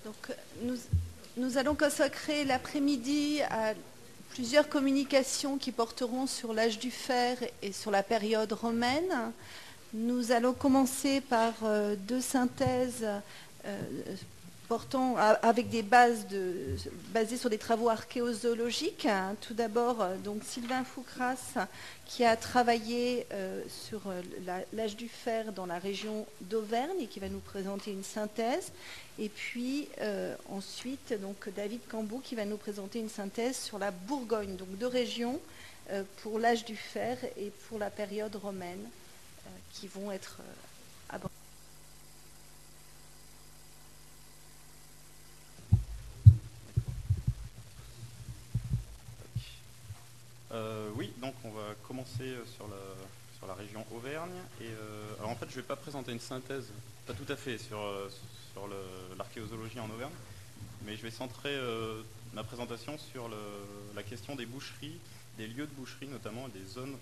Donc, nous allons consacrer l'après-midi à plusieurs communications qui porteront sur l'âge du fer et sur la période romaine. Nous allons commencer par deux synthèses avec des basées sur des travaux archéozoologiques. Tout d'abord, donc Sylvain Foucras, qui a travaillé sur l'âge du fer dans la région d'Auvergne et qui va nous présenter une synthèse. Et puis ensuite, donc David Cambou, qui va nous présenter une synthèse sur la Bourgogne, donc deux régions pour l'âge du fer et pour la période romaine, qui vont être abordées. Oui, donc on va commencer sur la région Auvergne. Alors en fait, je ne vais pas présenter une synthèse, pas tout à fait, sur l'archéozoologie en Auvergne, mais je vais centrer ma présentation sur la question des boucheries, des lieux de boucherie notamment, et des zones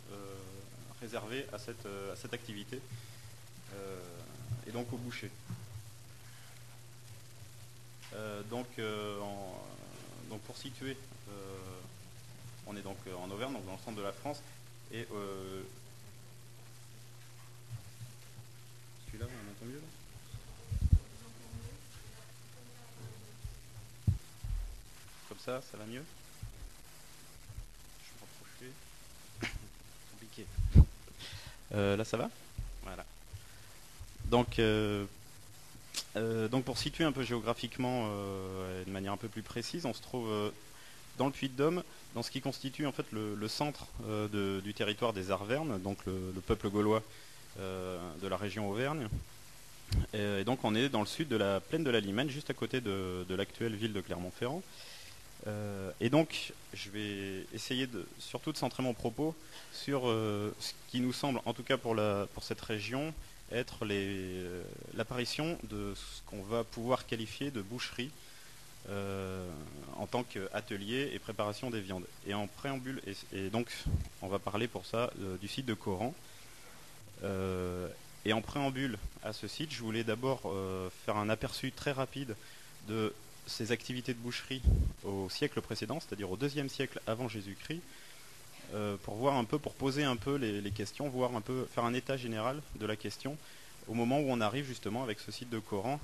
réservées à cette activité, et donc aux bouchers. Donc pour situer, on est donc en Auvergne, donc dans le centre de la France, et celui-là, on entend mieux là ? Comme ça va mieux ? Je vais me rapprocher. Compliqué. Là, ça va ? Voilà. Donc pour situer un peu géographiquement, de manière un peu plus précise, on se trouve dans le Puy-de-Dôme, dans ce qui constitue en fait le centre du territoire des Arvernes, donc le peuple gaulois de la région Auvergne. Et donc on est dans le sud de la plaine de la Limane, juste à côté de l'actuelle ville de Clermont-Ferrand. Et donc je vais essayer surtout de centrer mon propos sur ce qui nous semble, en tout cas pour cette région, être l'apparition de ce qu'on va pouvoir qualifier de boucherie en tant qu'atelier et préparation des viandes. Et en préambule, et donc on va parler pour ça du site de Coran. Et en préambule à ce site, je voulais d'abord faire un aperçu très rapide de ces activités de boucherie au siècle précédent, c'est-à-dire au IIe siècle avant Jésus-Christ, pour poser un peu les questions, faire un état général de la question au moment où on arrive justement avec ce site de Coran